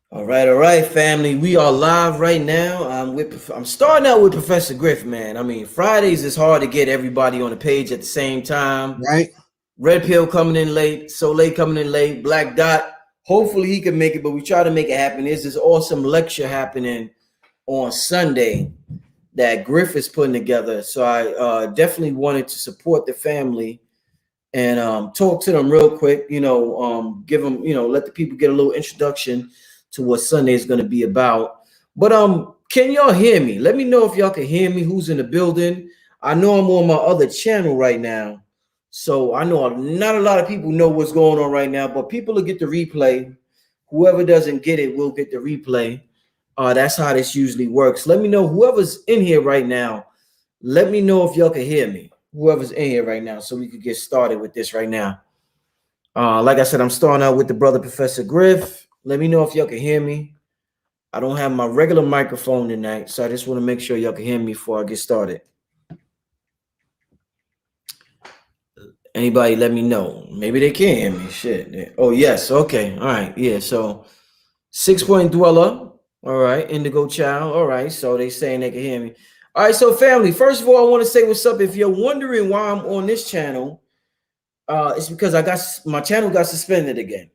All right, family. We are live right now. I'm starting out with Professor Griff, man. I mean, Fridays is hard to get everybody on the page at the same time. Right? Red Pill coming in late, Soleil coming in late, Black Dot. Hopefully he can make it, but we try to make it happen. There's this awesome lecture happening on Sunday that Griff is putting together. So I definitely wanted to support the family and talk to them real quick. Give them, let the people get a little introduction to what Sunday is going to be about. But can y'all hear me? Let me know if y'all can hear me. Who's in the building? I know I'm on my other channel right now, so I know not a lot of people know what's going on right now. But people will get the replay. Whoever doesn't get it will get the replay. That's how this usually works. Let me know whoever's in here right now. Let me know if y'all can hear me. Whoever's in here right now, so we could get started with this right now. Like I said, I'm starting out with the brother Professor Griff. Let me know if y'all can hear me. I don't have my regular microphone tonight, so I just want to make sure y'all can hear me before I get started. Anybody let me know. Maybe they can't hear me. Shit. Oh, yes. Okay. All right. Yeah. So 6-point dweller. All right. Indigo child. All right. So they saying they can hear me. All right. So family, first of all, I want to say what's up. If you're wondering why I'm on this channel, it's because my channel got suspended again.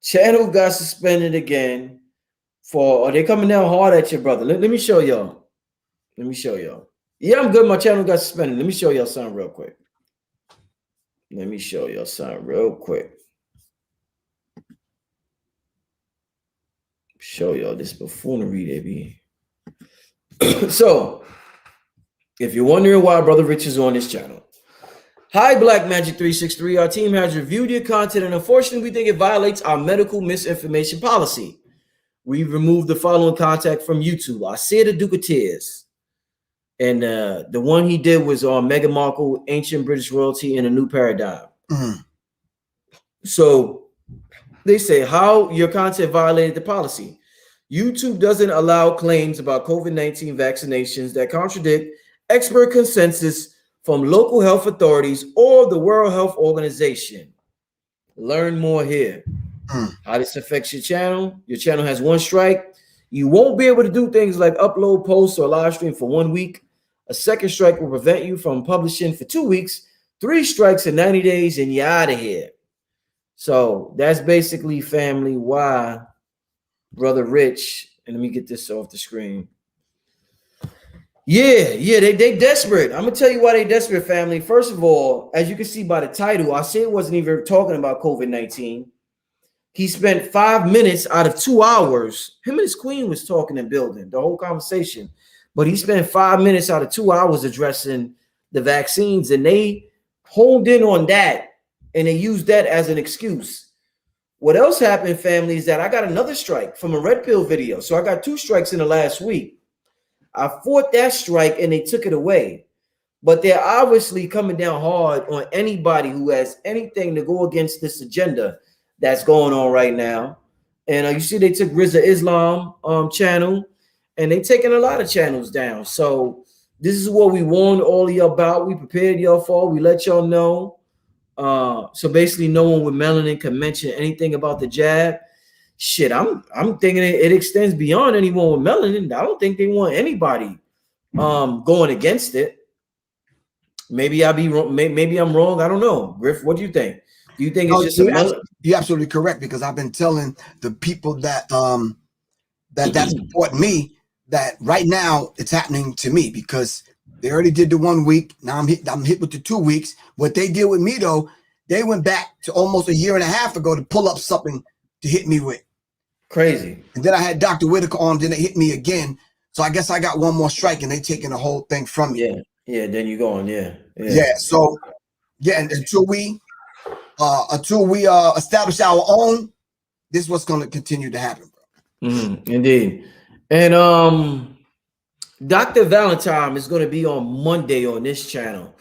Channel got suspended again they're coming down hard at you, brother. Let me show y'all. Let me show y'all. Yeah, I'm good. My channel got suspended. Let me show y'all something real quick. Let me show y'all something real quick. Show y'all this buffoonery they be. So, if you're wondering why Brother Rich is on this channel, hi, Black Magic 363. Our team has reviewed your content, and unfortunately, we think it violates our medical misinformation policy. We've removed the following content from YouTube. I said the Duke of Tears. And the one he did was on Meghan Markle, Ancient British Royalty, and a New Paradigm. Mm-hmm. So they say how your content violated the policy. YouTube doesn't allow claims about COVID-19 vaccinations that contradict expert consensus from local health authorities or the World Health Organization. Learn more here. How this affects your channel. Your channel has one strike. You won't be able to do things like upload posts or live stream for 1 week. A second strike will prevent you from publishing for 2 weeks. 3 strikes in 90 days and you're out of here. So that's basically, family, why Brother Rich, and let me get this off the screen. Yeah, they desperate. I'm gonna tell you why they desperate, family. First of all, as you can see by the title, I said it wasn't even talking about COVID-19. He spent 5 minutes out of 2 hours. Him and his queen was talking and building the whole conversation. But he spent 5 minutes out of 2 hours addressing the vaccines. And they honed in on that. And they used that as an excuse. What else happened, family, is that I got another strike from a Red Pill video. So I got 2 strikes in the last week. I fought that strike and they took it away. But they're obviously coming down hard on anybody who has anything to go against this agenda that's going on right now. And you see they took Rizza Islam channel, and they taking a lot of channels down. So this is what we warned all of y'all about. We prepared y'all for. We let y'all know. So basically no one with melanin can mention anything about the jab. Shit, I'm thinking it extends beyond anyone with melanin. I don't think they want anybody going against it. Maybe I'll be wrong. Maybe I'm wrong. I don't know. Griff, what do you think? Do you think it's just you're absolutely correct, because I've been telling the people that that support me that right now it's happening to me, because they already did the 1 week. Now I'm hit with the 2 weeks. What they did with me, though, they went back to almost a year and a half ago to pull up something to hit me with. Crazy. And then I had Dr. Whitaker on, then they hit me again. So I guess I got one more strike and they taking the whole thing from me. Yeah, then you're going, yeah. So and until we establish our own, this is what's going to continue to happen, bro. Indeed. And Dr. Valentine is going to be on Monday on this channel.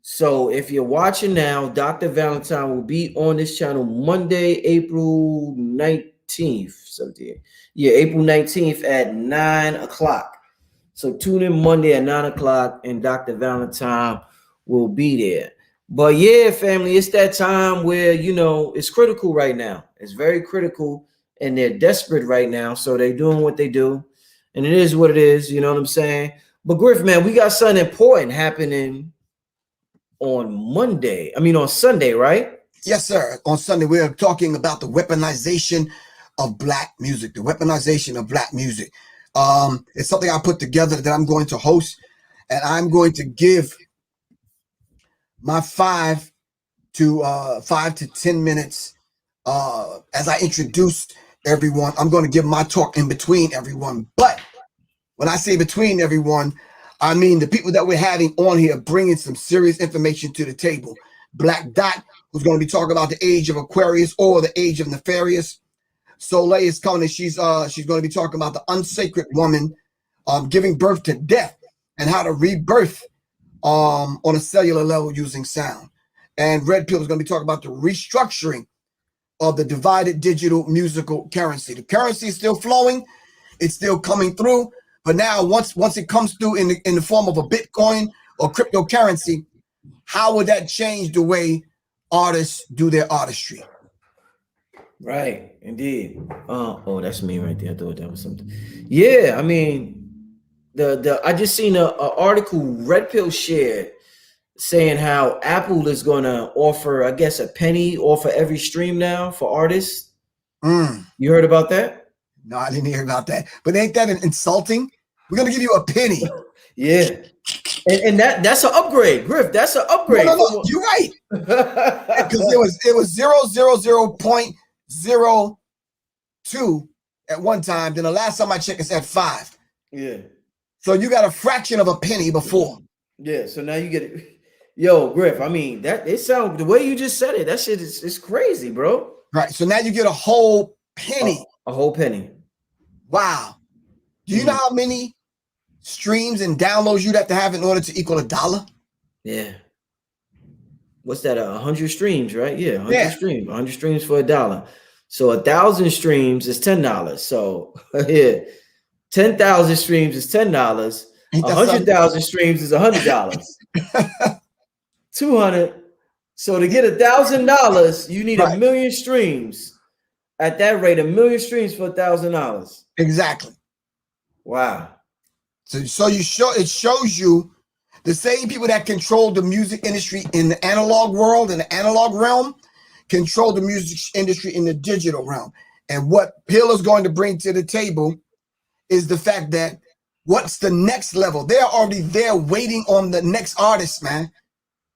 So if you're watching now, Dr. Valentine will be on this channel Monday, April 19th, 17th. Yeah, April 19th at 9 o'clock. So tune in Monday at 9 o'clock, and Dr. Valentine will be there. But yeah, family, it's that time where, it's critical right now. It's very critical. and they're desperate right now. So they're doing what they do, and it is what it is. You know what I'm saying? But Griff, man, we got something important happening on Monday. I mean, on Sunday, right? Yes, sir. On Sunday, we are talking about the weaponization of black music. The weaponization of black music. It's something I put together that I'm going to host, and I'm going to give my 5 to 10 minutes as I introduce everyone. I'm going to give my talk in between everyone. But when I say between everyone, I mean the people that we're having on here bringing some serious information to the table. Black Dot, who's going to be talking about the age of Aquarius or the age of Nefarious. Soleil is coming, and she's going to be talking about the unsacred woman giving birth to death and how to rebirth on a cellular level using sound. And Red Pill is going to be talking about the restructuring of the divided digital musical currency. The currency is still flowing, it's still coming through, but now once it comes through in the form of a Bitcoin or cryptocurrency, how would that change the way artists do their artistry? Right, indeed. Oh, that's me right there. I thought that was something. Yeah, I mean, I just seen a article Red Pill shared saying how Apple is gonna offer, I guess, a penny off of every stream now for artists. You heard about that? No, I didn't hear about that. But ain't that insulting? We're gonna give you a penny. Yeah, and that's an upgrade, Griff. That's an upgrade. No, you're right. Because it was 0.02 at one time. Then the last time I checked, it's at 5. Yeah. So you got a fraction of a penny before. Yeah. So now you get it. Yo, Griff. I mean, the way you just said it, that shit is crazy, bro. Right. So now you get a whole penny. A whole penny. Wow. Do you know how many streams and downloads you'd have to have in order to equal $1? Yeah. What's that? 100 streams, right? Yeah, 100 streams. 100 streams for $1. So 1,000 streams is $10. So yeah, 10,000 streams is $10. 100,000 streams is $100. 200. So to get $1,000, you need a million streams. At that rate, 1 million streams for $1,000. Exactly. Wow. So it shows you the same people that control the music industry in the analog world, in the analog realm, control the music industry in the digital realm. And what Pill is going to bring to the table is the fact that what's the next level? They're already there waiting on the next artist, man.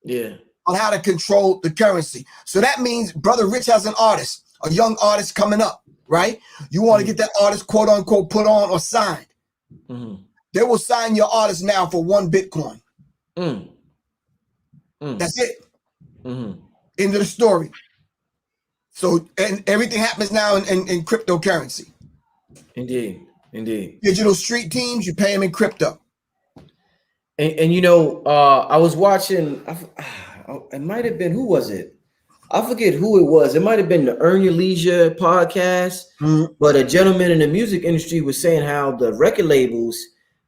Yeah. On how to control the currency. So that means Brother Rich has an artist, a young artist coming up, right? You want to get that artist, quote unquote, put on or signed. They will sign your artist now for 1 Bitcoin. That's it. End of the story. So, and everything happens now in cryptocurrency. Indeed. Digital street teams, you pay them in crypto. And you know, I was watching, it might have been, who was it? I forget who it was. It might have been the Earn Your Leisure podcast, but a gentleman in the music industry was saying how the record labels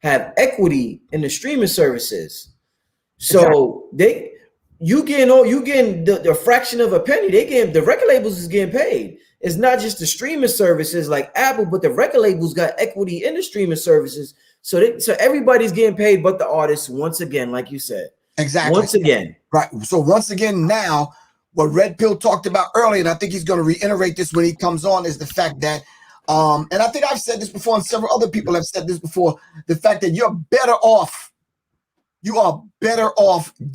have equity in the streaming services. So you getting the fraction of a penny. The record labels is getting paid. It's not just the streaming services like Apple, but the record labels got equity in the streaming services. So everybody's getting paid, but the artists, once again, like you said. Exactly. Once again. Right. So once again, now what Red Pill talked about earlier, and I think he's going to reiterate this when he comes on, is the fact that, and I think I've said this before, and several other people have said this before, the fact that you are better off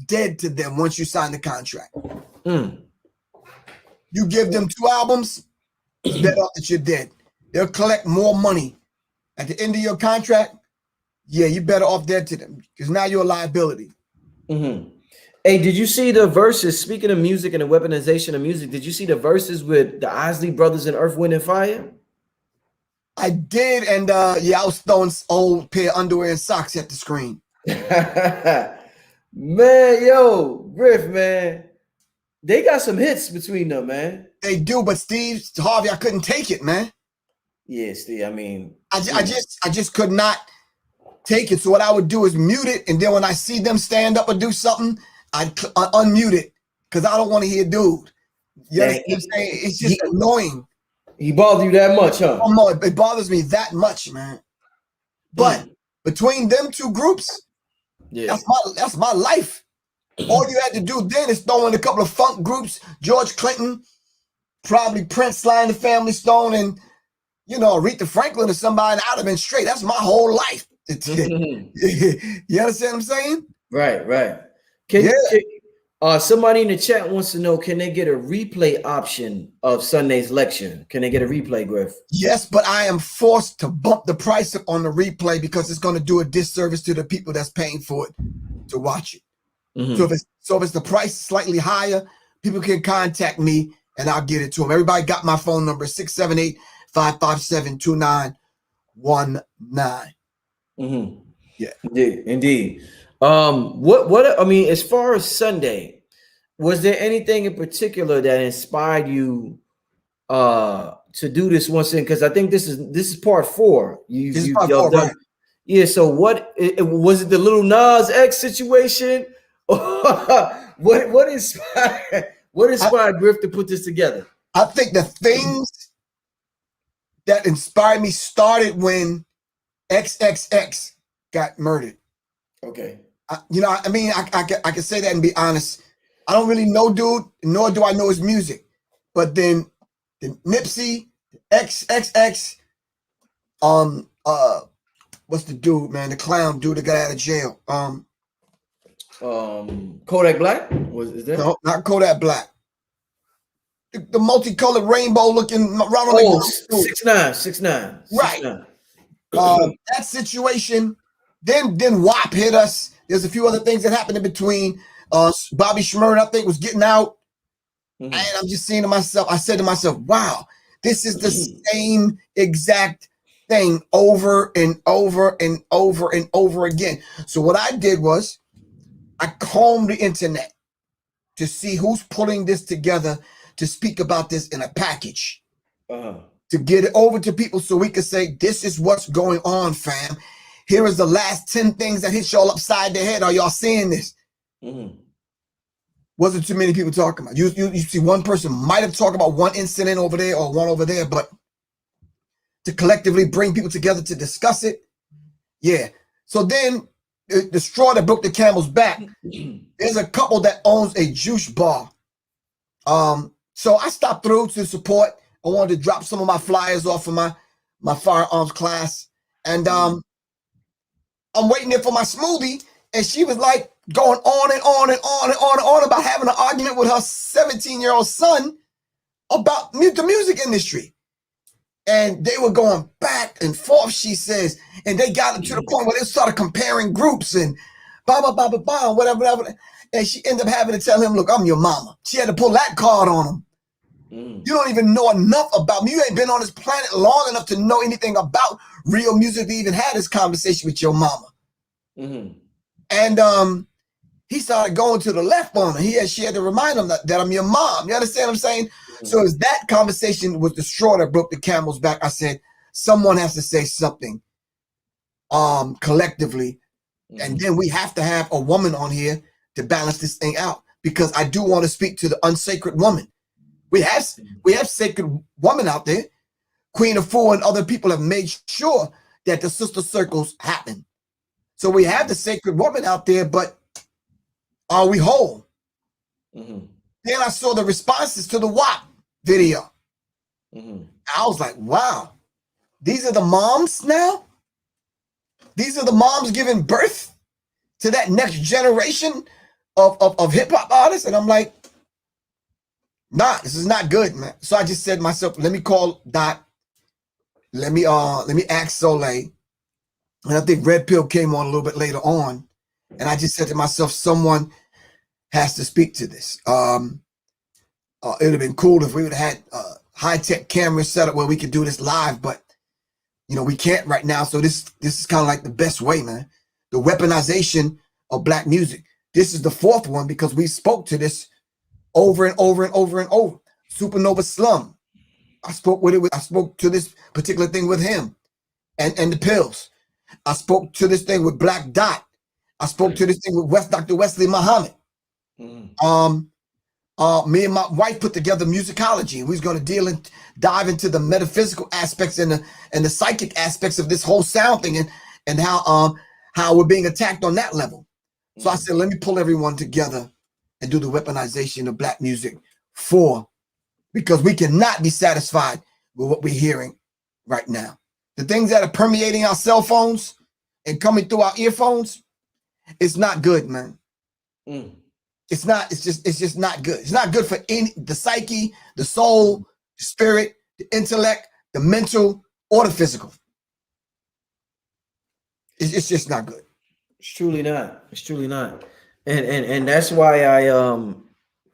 dead to them once you sign the contract. You give them 2 albums, it's better off that you're dead. They'll collect more money at the end of your contract. Yeah, you're better off dead to them because now you're a liability. Hey, did you see the verses? Speaking of music and the weaponization of music, did you see the verses with the Isley Brothers and Earth, Wind, and Fire? I did, and yeah, I was throwing old pair of underwear and socks at the screen. Man, yo, Griff, man, they got some hits between them, man. They do, but Steve Harvey, I couldn't take it, man. Yeah, Steve. I mean, I just could not take it. So what I would do is mute it, and then when I see them stand up or do something, I'd unmute it because I don't want to hear dude. You understand what I'm saying? It's just annoying. He bothered you that much, huh? Oh no, it bothers me that much, man. But between them two groups, Yeah. that's my life. All you had to do then is throw in a couple of funk groups, George Clinton, probably Prince, Sly and the Family Stone, and Aretha Franklin or somebody, and I'd have been straight. That's my whole life. You understand what I'm saying? Right. Somebody in the chat wants to know, can they get a replay option of Sunday's lecture? Can they get a replay, Griff? Yes, but I am forced to bump the price up on the replay because it's going to do a disservice to the people that's paying for it to watch it. So if it's the price slightly higher, people can contact me and I'll get it to them. Everybody got my phone number, 678-557-2919. Yeah. Indeed. What I mean, as far as Sunday, was there anything in particular that inspired you to do this once in? Because I think this is part 4. This is part 4, right? Yeah. So what was it? The Little Nas X situation? What inspired Griff to put this together? I think the things that inspired me started when XXX got murdered. Okay. I can say that and be honest. I don't really know dude, nor do I know his music. But then the Nipsey, XXX, what's the dude, man? The clown dude that got out of jail. Kodak Black? Is that? No, not Kodak Black. The multicolored rainbow looking Ronald. Oh, 6ix9ine. Right. That situation. Then WAP hit us. There's a few other things that happened in between. Bobby Shmurda, I think, was getting out. And I'm just saying to myself, I said to myself, wow, this is the same exact thing over and over and over and over again. So what I did was I combed the internet to see who's putting this together to speak about this in a package, to get it over to people so we could say, this is what's going on, fam. Here is the last 10 things that hit y'all upside the head. Are y'all seeing this? Wasn't too many people talking about. You see one person might have talked about one incident over there or one over there, but to collectively bring people together to discuss it, yeah. So then the straw that broke the camel's back, there's a couple that owns a juice bar. So I stopped through to support. I wanted to drop some of my flyers off of my firearms class. And I'm waiting there for my smoothie. And she was like going on and on and on and on and on about having an argument with her 17-year-old son about the music industry. And they were going back and forth, she says. And they got to the point where they started comparing groups and whatever. And she ended up having to tell him, look, I'm your mama. She had to pull that card on him. You don't even know enough about me. You ain't been on this planet long enough to know anything about real music to even have this conversation with your mama. And he started going to the left on her. She had to remind him that I'm your mom. You understand what I'm saying? So as that conversation was the straw that broke the camel's back, I said, someone has to say something collectively. And then we have to have a woman on here to balance this thing out, because I do want to speak to the unsacred woman. We have sacred women out there. Queen of Four and other people have made sure that the sister circles happen. So we have the sacred woman out there, but are we whole? Then I saw the responses to the WAP video. I was like, wow, these are the moms now? These are the moms giving birth to that next generation of hip-hop artists? And I'm like, nah, this is not good, man. So I just said to myself, let me call Dot. Let me ask Soleil. And I think Red Pill came on a little bit later on. And I just said to myself, someone has to speak to this. It would have been cool if we would have had high-tech cameras set up where we could do this live, but we can't right now. So this is kind of like the best way, man. The weaponization of Black music. This is the 4th one because we spoke to this over and over and over and over. Supernova Slum. I spoke to this particular thing with him and the Pills. I spoke to this thing with Black Dot. I spoke to this thing with Dr. Wesley Muhammad. Me and my wife put together musicology. We was going to dive into the metaphysical aspects and the psychic aspects of this whole sound thing and how we're being attacked on that level. So I said, let me pull everyone together and do the weaponization of black music because we cannot be satisfied with what we're hearing right now. The things that are permeating our cell phones and coming through our earphones, it's not good, man. It's just not good. It's not good for the psyche, the soul, the spirit, the intellect, the mental, or the physical. It's just not good. It's truly not. It's truly not. And that's why I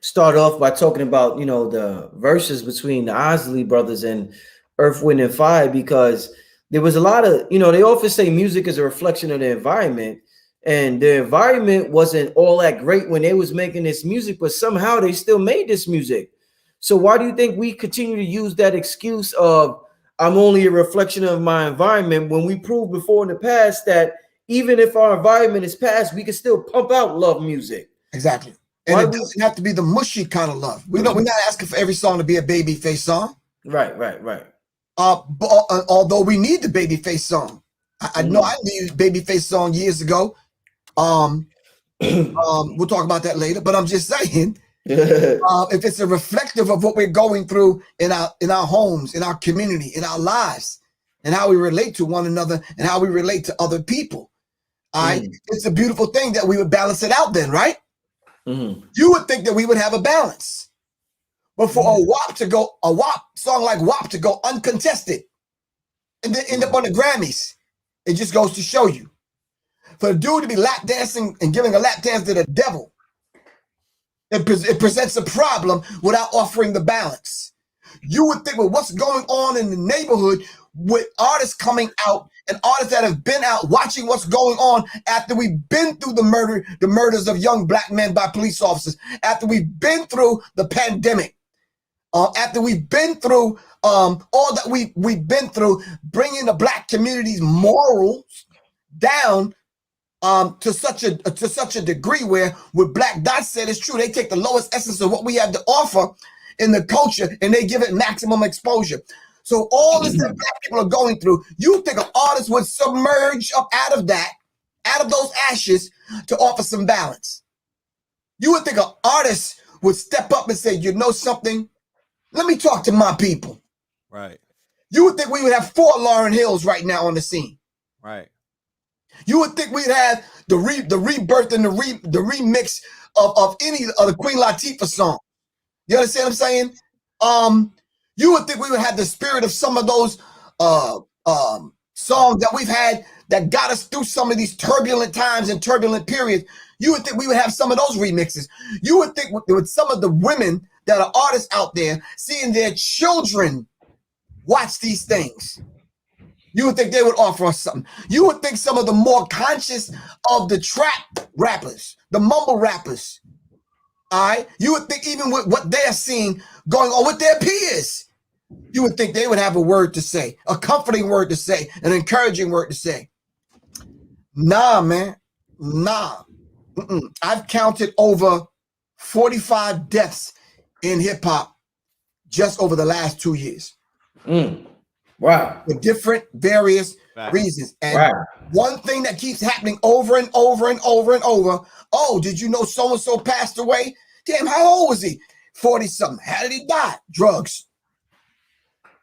start off by talking about, you know, the verses between the Isley brothers and Earth, Wind, and Fire, because there was a lot of, you know, they often say music is a reflection of the environment. And the environment wasn't all that great when they was making this music, but somehow they still made this music. So why do you think we continue to use that excuse of I'm only a reflection of my environment when we proved before in the past that even if our environment is past, we can still pump out love music? Exactly. And it doesn't have to be the mushy kind of love. We're not asking for every song to be a Babyface song. Right. But, although we need the Babyface song. I know I needed a Babyface song years ago. We'll talk about that later, but I'm just saying, if it's a reflective of what we're going through in our homes, in our community, in our lives, and how we relate to one another and how we relate to other people, it's a beautiful thing that we would balance it out then, right? You would think that we would have a balance, but for a WAP song like WAP to go uncontested and then end up on the Grammys, it just goes to show you. For a dude to be lap dancing and giving a lap dance to the devil, it presents a problem without offering the balance. You would think with what's going on in the neighborhood, with artists coming out and artists that have been out watching what's going on after we've been through the murders of young black men by police officers, after we've been through the pandemic, after we've been through all that we've been through, bringing the black community's morals down to such a degree where what Black Dot said is true. They take the lowest essence of what we have to offer in the culture and they give it maximum exposure. So all this that black people are going through, you think an artist would submerge up out of those ashes to offer some balance. You would think an artist would step up and say, you know something? Let me talk to my people. Right. You would think we would have 4 Lauryn Hills right now on the scene. Right. You would think we'd have the rebirth and the remix of any of the Queen Latifah song. You understand what I'm saying? You would think we would have the spirit of some of those songs that we've had that got us through some of these turbulent times and turbulent periods. You would think we would have some of those remixes. You would think with some of the women that are artists out there, seeing their children watch these things, you would think they would offer us something. You would think some of the more conscious of the trap rappers, the mumble rappers, all right? You would think even with what they're seeing going on with their peers, you would think they would have a word to say, a comforting word to say, an encouraging word to say. Nah, man, nah. I've counted over 45 deaths in hip hop just over the last 2 years. Wow. For different, various reasons. And one thing that keeps happening over and over and over and over, oh, did you know so-and-so passed away? Damn, how old was he? 40-something. How did he die? Drugs.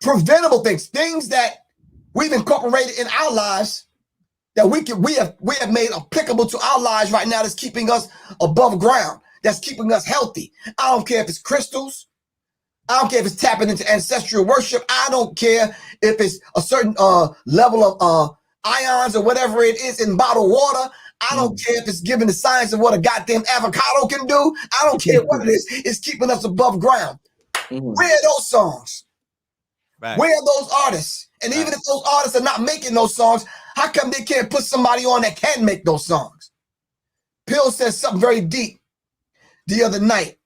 Preventable things that we've incorporated in our lives that we have made applicable to our lives right now that's keeping us above ground, that's keeping us healthy. I don't care if it's crystals. I don't care if it's tapping into ancestral worship. I don't care if it's a certain level of ions or whatever it is in bottled water. I don't care if it's giving the science of what a goddamn avocado can do. I don't care what it is. It's keeping us above ground. Where are those songs? Where are those artists? And even if those artists are not making those songs, how come they can't put somebody on that can make those songs? Pill said something very deep the other night.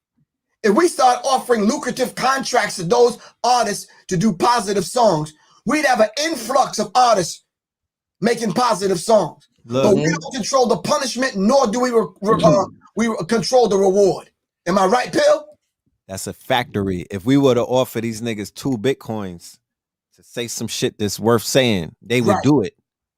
If we start offering lucrative contracts to those artists to do positive songs, we'd have an influx of artists making positive songs. But we don't control the punishment, nor do we control the reward. Am I right, Pill? That's a factory. If we were to offer these niggas 2 Bitcoins to say some shit that's worth saying, they would Right, do it.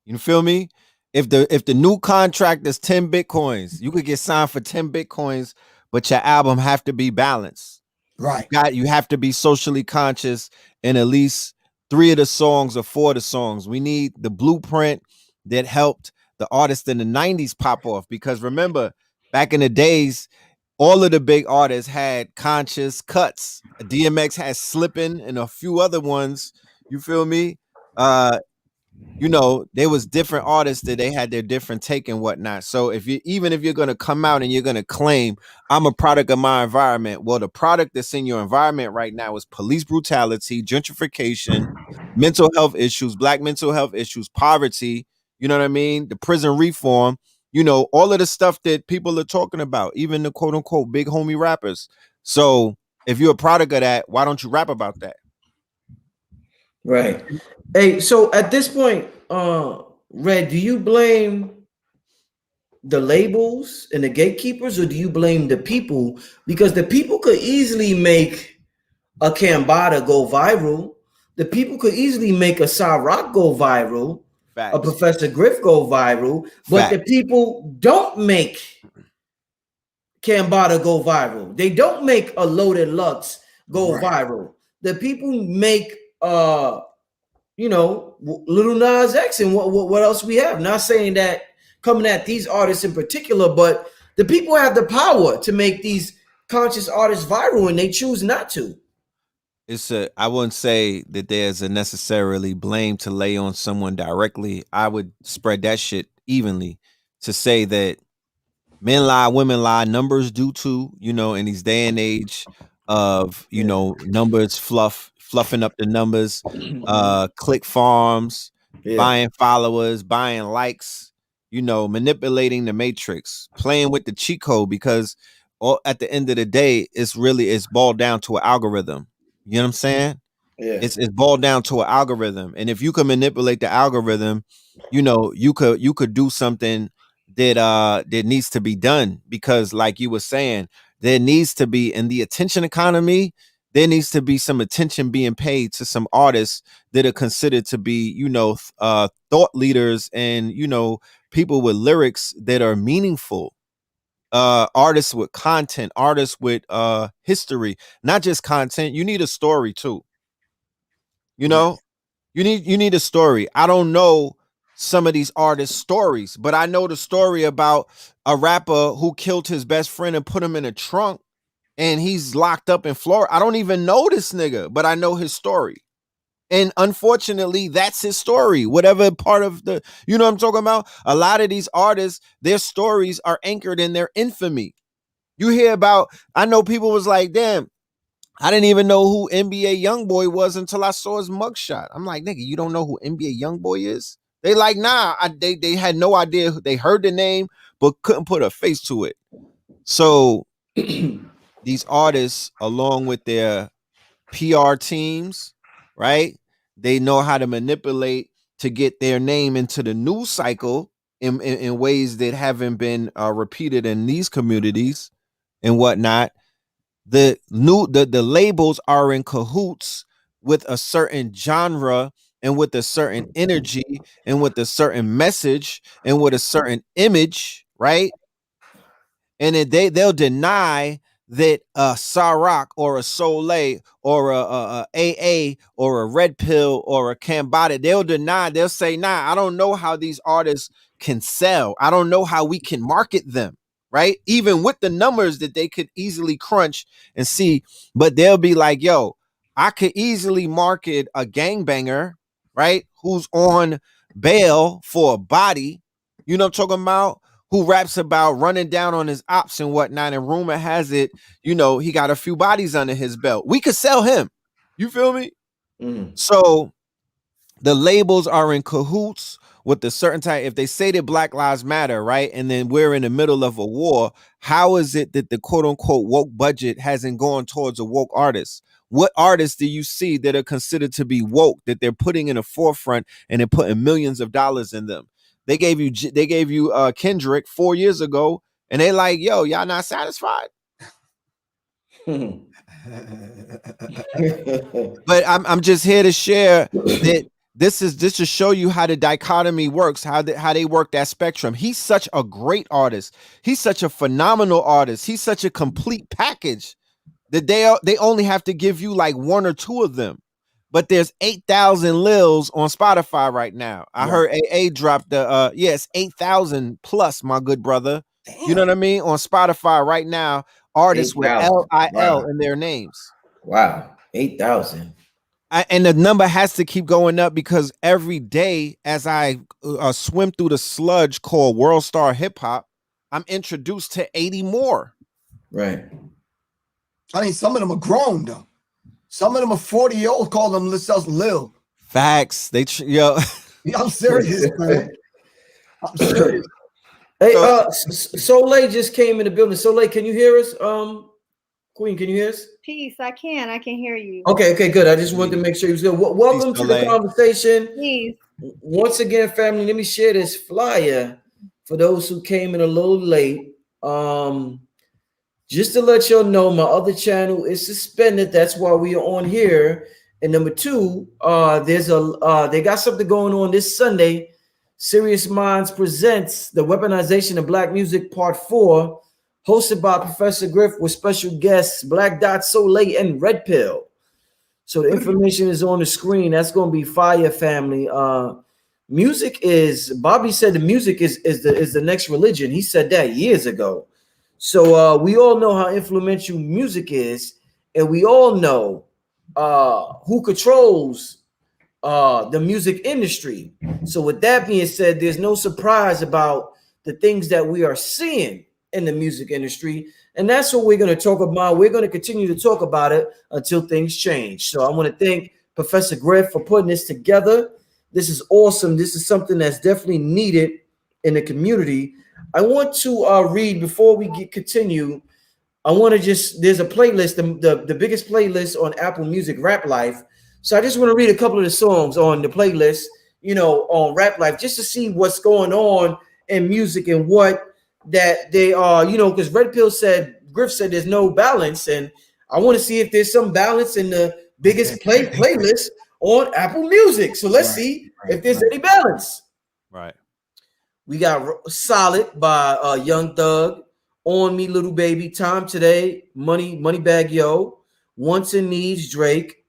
You feel me? If the new contract is 10 Bitcoins, you could get signed for 10 Bitcoins, but your album have to be balanced. right, You have to be socially conscious in at least 3 of the songs or 4 of the songs. We need the blueprint that helped the artists in the 90s pop off. Because remember, back in the days, all of the big artists had conscious cuts. DMX had slipping and a few other ones. You feel me? Uh, there was different artists that they had their different take and whatnot. So if you're gonna come out and you're gonna claim I'm a product of my environment, well, the product that's in your environment right now is police brutality, gentrification, mental health issues, black mental health issues, poverty. You know what I mean? The prison reform. All of the stuff that people are talking about, even the quote unquote big homie rappers. So if you're a product of that, why don't you rap about that? Right. Hey, so at this point, Red, do you blame the labels and the gatekeepers, or do you blame the people? Because the people could easily make a Cambada go viral. The people could easily make a Rock go viral, a Facts. Professor Griff go viral, but the Facts. people don't make Cambada go viral. They don't make a Loaded Lux go right. viral. The people make Little Nas X and what else we have. Not saying that coming at these artists in particular, but the people have the power to make these conscious artists viral, and they choose not to. I wouldn't say that there's a necessarily blame to lay on someone directly. I would spread that shit evenly to say that men lie, women lie, numbers do too, in these day and age of, Yeah. numbers fluffing up the numbers, click farms, Yeah. buying followers, buying likes, manipulating the matrix, playing with the cheat code because at the end of the day, it's boiled down to an algorithm. You know what I'm saying? Yeah. It's boiled down to an algorithm, and if you can manipulate the algorithm, you could do something that needs to be done. Because like you were saying, there needs to be, in the attention economy, there needs to be some attention being paid to some artists that are considered to be thought leaders, and people with lyrics that are meaningful, artists with content, artists with history, not just content. You need a story too. You Yeah. know, you need a story. I don't know some of these artists' stories, but I know the story about a rapper who killed his best friend and put him in a trunk, and he's locked up in Florida. I don't even know this nigga, but I know his story. And unfortunately, that's his story. Whatever part of you know what I'm talking about? A lot of these artists, their stories are anchored in their infamy. You hear about, I know people was like, damn, I didn't even know who NBA Youngboy was until I saw his mugshot. I'm like, nigga, you don't know who NBA Youngboy is? They like, nah, they had no idea. They heard the name, but couldn't put a face to it. So these artists, along with their PR teams, right? They know how to manipulate to get their name into the news cycle in ways that haven't been repeated in these communities and whatnot. The labels are in cahoots with a certain genre and with a certain energy and with a certain message and with a certain image, right? And then they'll deny that a Ciroc or a Soleil or a AA or a Red Pill or a Cambada, they'll deny. They'll say, nah, I don't know how these artists can sell. I don't know how we can market them, right? Even with the numbers that they could easily crunch and see, but they'll be like, yo, I could easily market a gangbanger, right? Who's on bail for a body. You know what I'm talking about? Who raps about running down on his ops and whatnot. And rumor has it, he got a few bodies under his belt. We could sell him. You feel me? Mm. So the labels are in cahoots with the certain type. If they say that Black Lives Matter, right? And then we're in the middle of a war, how is it that the quote unquote woke budget hasn't gone towards a woke artist? What artists do you see that are considered to be woke that they're putting in the forefront and they're putting millions of dollars in them? They gave you Kendrick 4 years ago, and they like, yo, y'all not satisfied? But I'm just here to share that this to show you how the dichotomy works, how they work that spectrum. He's such a great artist. He's such a phenomenal artist. He's such a complete package that they only have to give you like one or two of them. But there's 8,000 Lils on Spotify right now. I heard AA dropped the it's 8,000 plus, my good brother. Damn. You know what I mean? On Spotify right now, artists with 8,000. LIL Wow. in their names. Wow, 8,000. And the number has to keep going up because every day as I swim through the sludge called World Star Hip Hop, I'm introduced to 80 more. Right. I mean, some of them are grown though. Some of them are 40-year-olds, call them themselves Lil. Facts. Yo. I'm serious, man. I'm serious. Hey, Soleil just came in the building. Soleil, can you hear us? Queen, can you hear us? Peace. I can hear you. Okay, good. I just wanted to make sure you was good. Welcome to the conversation. Peace. Once again, family, let me share this flyer for those who came in a little late. Just to let y'all know, my other channel is suspended. That's why we are on here. And number two, they got something going on this Sunday. Serious Minds presents the Weaponization of Black Music Part 4, hosted by Professor Griff with special guests Black Dot, Soleil, and Red Pill. So the information is on the screen. That's going to be fire, family. Music is, Bobby said the music is the next religion. He said that years ago. So we all know how influential music is, and we all know who controls the music industry. So with that being said, there's no surprise about the things that we are seeing in the music industry, and that's what we're going to talk about. We're going to continue to talk about it until things change. So I want to thank Professor Griff for putting this together. This is awesome. This is something that's definitely needed in the community. I want to read before we continue. I want to there's a playlist, the biggest playlist on Apple Music, Rap Life. So I just want to read a couple of the songs on the playlist, on Rap Life, just to see what's going on in music and what that they are, because Red Pill Griff said there's no balance. And I want to see if there's some balance in the biggest playlist on Apple Music. So let's see if there's any balance. Right. We got Solid by Young Thug, On Me Little Baby, Time Today, Moneybag Yo, Wants and Needs Drake,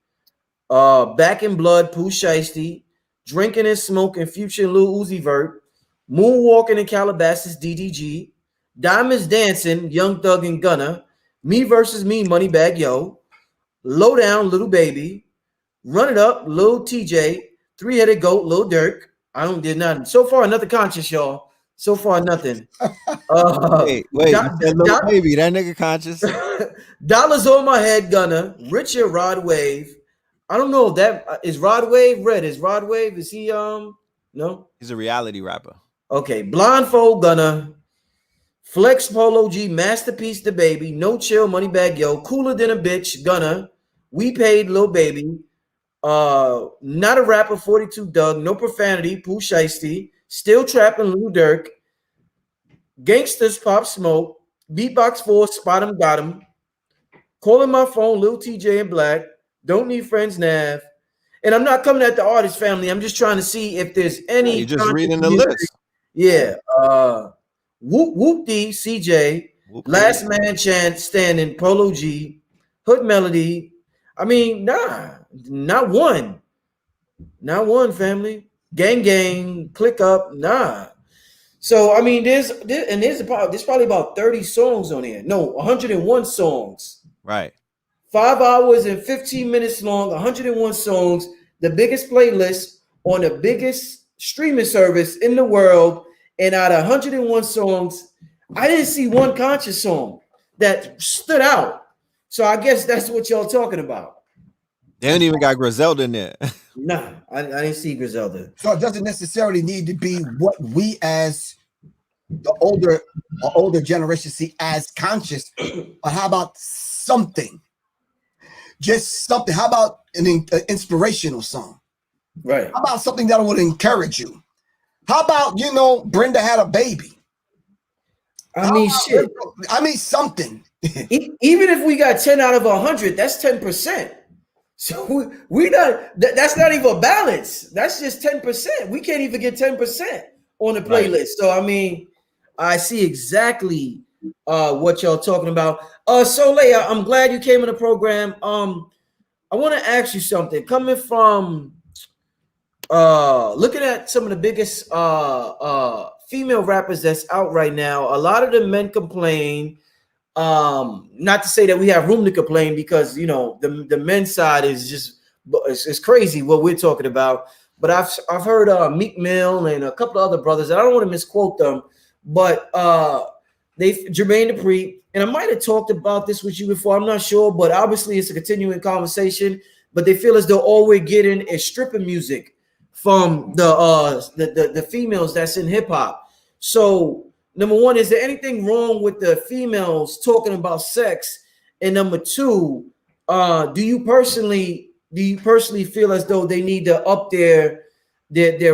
Back in Blood, Pooh Shiesty, Drinking and Smoking, Future and Lil Uzi Vert, Moonwalking in Calabasas, DDG, Diamonds Dancing, Young Thug and Gunna, Me Versus Me, Moneybag Yo, Low Down, Little Baby, Run It Up, Lil TJ, Three-Headed Goat, Lil Durk. I don't did nothing. So far, nothing conscious, y'all. So far, nothing. Wait, Lil Baby, that nigga conscious. Dollars on My Head, Gunna, Richard Rod Wave. I don't know if that is Rod Wave. Red is Rod Wave. Is he no? He's a reality rapper. Okay, Blindfold Gunna, Flex Polo G, Masterpiece the Baby, No Chill, Moneybag Yo, Cooler Than a Bitch, Gunna, We Paid Lil Baby, Not a Rapper, 42 Doug, No Profanity, Pooh Shiesty, Still Trapping, Lil Durk, Gangsters, Pop Smoke, Beatbox 4, Spot 'em, Got 'em, Calling My Phone, Lil TJ and Black, Don't Need Friends, Nav. And I'm not coming at the artist family. I'm just trying to see if there's any. You're just reading the list. Yeah. Whoop Whoop D, CJ, Last Man Chance, Standing, Polo G, Hood Melody. I mean, not one. Not one, family. Gang Gang, Click Up, nah. So I mean, there's probably about 30 songs on here. No, 101 songs. Right. 5 hours and 15 minutes long, 101 songs, the biggest playlist on the biggest streaming service in the world. And out of 101 songs, I didn't see one conscious song that stood out. So I guess that's what y'all talking about. They don't even got Griselda in there. Nah, I didn't see Griselda. So it doesn't necessarily need to be what we as the older generation see as conscious. But how about something? Just something. How about an inspirational song? Right. How about something that would encourage you? How about, Brenda Had a Baby? I mean, shit. I mean, something. Even if we got 10 out of 100, that's 10%. So we not that's not even a balance. That's just 10%. We can't even get 10% on the playlist. Right. So I mean, I see exactly what y'all talking about. So Leia, I'm glad you came in the program. I want to ask you something. Coming from looking at some of the biggest female rappers that's out right now, a lot of the men complain. Not to say that we have room to complain, because you know the men's side is just it's crazy what we're talking about. But I've heard Meek Mill and a couple of other brothers, and I don't want to misquote them, but Jermaine Dupri, and I might have talked about this with you before, I'm not sure, but obviously it's a continuing conversation. But they feel as though all we're getting is stripping music from the females that's in hip hop. So number one, is there anything wrong with the females talking about sex? And number two, do you personally feel as though they need to up their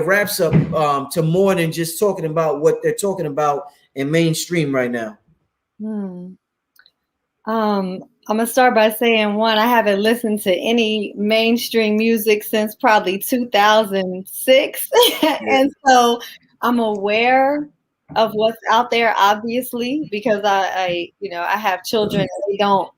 raps up to more than just talking about what they're talking about in mainstream right now? I'm gonna start by saying, one, I haven't listened to any mainstream music since probably 2006, and so I'm aware of what's out there, obviously, because I have children, and they don't,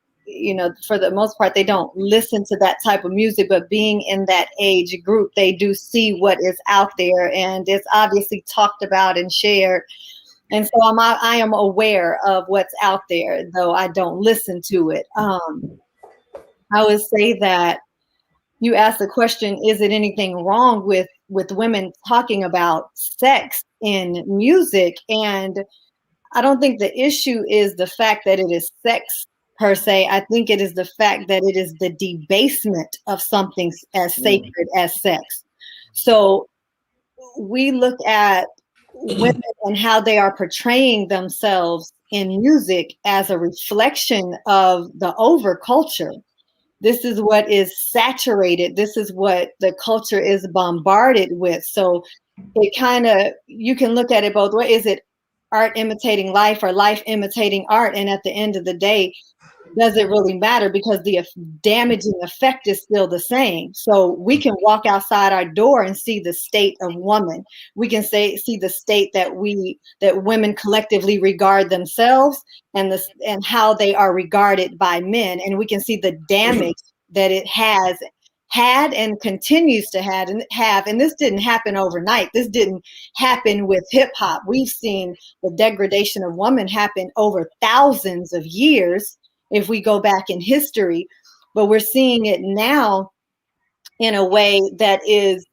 for the most part, they don't listen to that type of music, but being in that age group, they do see what is out there, and it's obviously talked about and shared. And so I am aware of what's out there, though I don't listen to it. I would say that you asked the question, is it anything wrong with women talking about sex in music? And I don't think the issue is the fact that it is sex per se. I think it is the fact that it is the debasement of something as sacred as sex. So we look at women and how they are portraying themselves in music as a reflection of the overculture. This is what is saturated. This is what the culture is bombarded with. So it kind of, you can look at it both ways. Is it art imitating life or life imitating art? And at the end of the day, does it really matter? Because the damaging effect is still the same. So we can walk outside our door and see the state of woman. We can see the state that women collectively regard themselves, and how they are regarded by men. And we can see the damage that it has had and continues to have. And this didn't happen overnight. This didn't happen with hip hop. We've seen the degradation of women happen over thousands of years, if we go back in history, but we're seeing it now in a way that is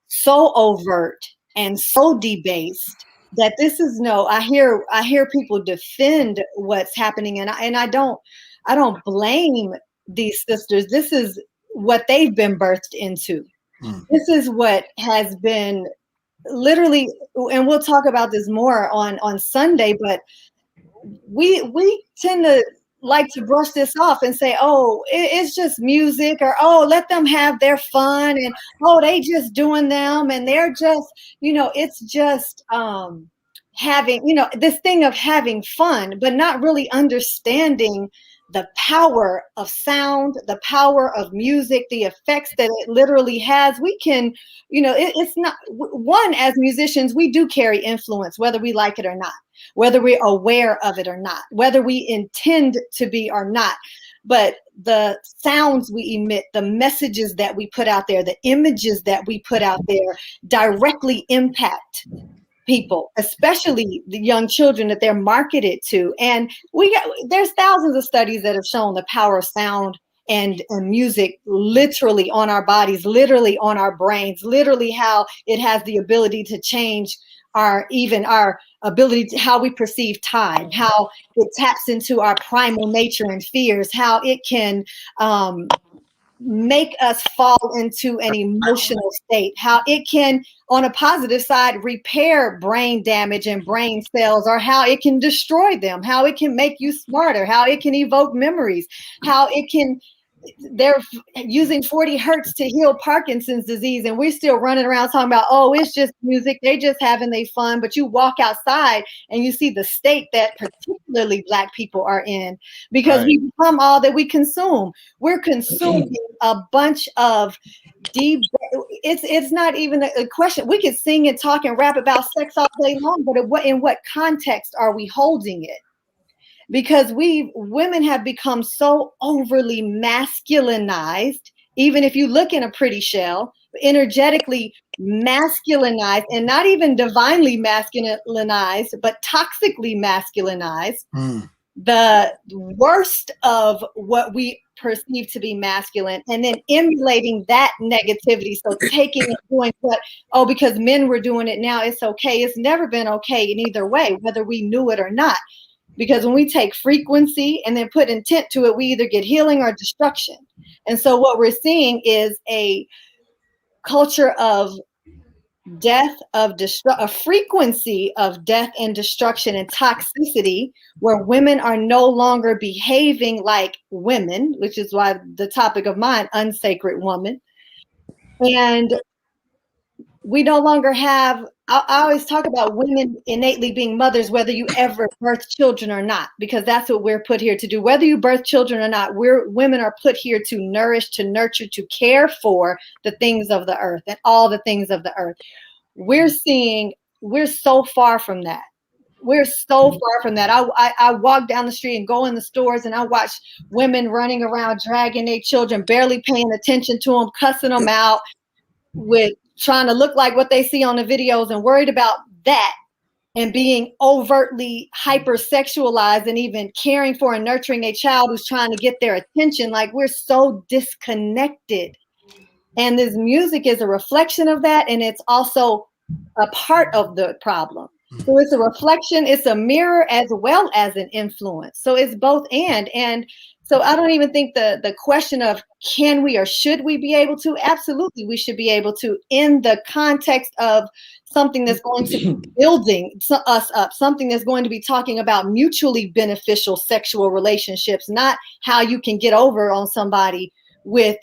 so overt and so debased that this is I hear people defend what's happening, and I don't blame these sisters. This is what they've been birthed into. This is what has been literally, and we'll talk about this more on Sunday, but we tend to like to brush this off and say, oh, it's just music, or oh, let them have their fun, and oh, they just doing them, and they're just, it's just having, this thing of having fun, but not really understanding the power of sound, the power of music, the effects that it literally has. We can, it's not one, as musicians, we do carry influence, whether we like it or not, whether we're aware of it or not, whether we intend to be or not. But the sounds we emit, the messages that we put out there, the images that we put out there directly impact people, especially the young children that they're marketed to. And there's thousands of studies that have shown the power of sound and music literally on our bodies, literally on our brains, literally how it has the ability to change our ability to how we perceive time, how it taps into our primal nature and fears, how it can make us fall into an emotional state, how it can, on a positive side, repair brain damage and brain cells, or how it can destroy them, how it can make you smarter, how it can evoke memories, how it can they're using 40 hertz to heal Parkinson's disease, and we're still running around talking about, oh, it's just music, they just having their fun. But you walk outside and you see the state that particularly Black people are in, because we become all that we consume. We're consuming a bunch of deep. It's not even a question. We could sing and talk and rap about sex all day long, but in what context are we holding it? Because women have become so overly masculinized. Even if you look in a pretty shell, energetically masculinized, and not even divinely masculinized, but toxically masculinized. The worst of what we perceive to be masculine, and then emulating that negativity. So taking and doing because men were doing it, now it's okay. It's never been okay in either way, whether we knew it or not. Because when we take frequency and then put intent to it, we either get healing or destruction. And so what we're seeing is a culture of death, a frequency of death and destruction and toxicity, where women are no longer behaving like women, which is why the topic of mine, unsacred woman. And we no longer have, I always talk about women innately being mothers, whether you ever birth children or not, because that's what we're put here to do. Whether you birth children or not, women are put here to nourish, to nurture, to care for the things of the earth and all the things of the earth. We're so far from that. We're so far from that. I walk down the street and go in the stores, and I watch women running around, dragging their children, barely paying attention to them, cussing them out, with trying to look like what they see on the videos, and worried about that, and being overtly hypersexualized, and even caring for and nurturing a child who's trying to get their attention. Like, we're so disconnected. And this music is a reflection of that, and it's also a part of the problem. So it's a reflection, it's a mirror, as well as an influence. So it's both and so I don't even think the question of can we or should we be able to, absolutely we should be able to, in the context of something that's going to be building us up, something that's going to be talking about mutually beneficial sexual relationships, not how you can get over on somebody with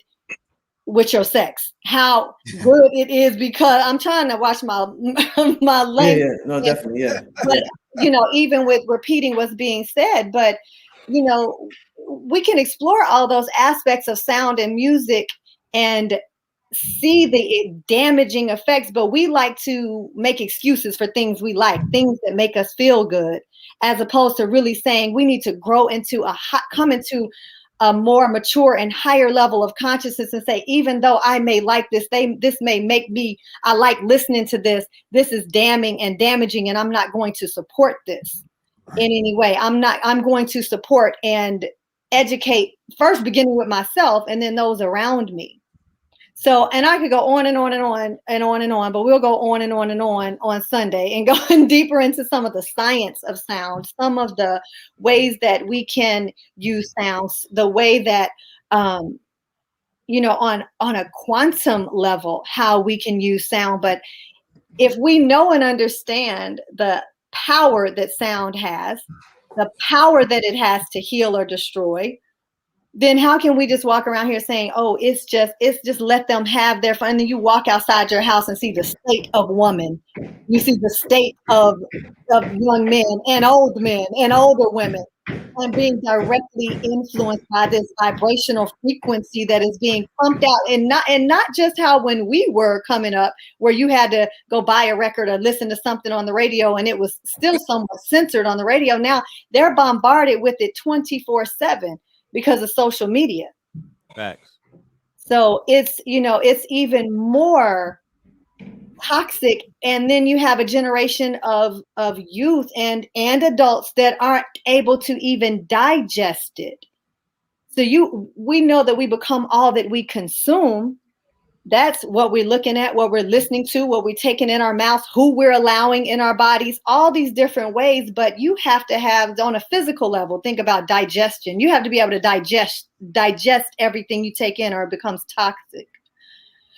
your sex, how good it is, because I'm trying to watch my language. Yeah, no, definitely, yeah. But even with repeating what's being said, but we can explore all those aspects of sound and music and see the damaging effects, but we like to make excuses for things we like, things that make us feel good, as opposed to really saying we need to grow into come into a more mature and higher level of consciousness, and say, even though I may like this, this may make me, I like listening to this is damning and damaging, and I'm not going to support this in any way. I'm going to support and educate, first beginning with myself and then those around me. So, and I could go on and on and on and on and on, but we'll go on and on Sunday, and going deeper into some of the science of sound, some of the ways that we can use sounds, the way that, on a quantum level, how we can use sound. But if we know and understand the power that sound has, the power that it has to heal or destroy, then how can we just walk around here saying, oh, it's just let them have their fun? And then you walk outside your house and see the state of woman. You see the state of young men and old men and older women, and being directly influenced by this vibrational frequency that is being pumped out. And not just how when we were coming up, where you had to go buy a record or listen to something on the radio, and it was still somewhat censored on the radio. Now they're bombarded with it 24/7. Because of social media. Facts. So it's even more toxic. And then you have a generation of youth and adults that aren't able to even digest it. So we know that we become all that we consume. That's what we're looking at, what we're listening to, what we're taking in our mouths, who we're allowing in our bodies, all these different ways. But you have to have, on a physical level, think about digestion. You have to be able to digest everything you take in, or it becomes toxic.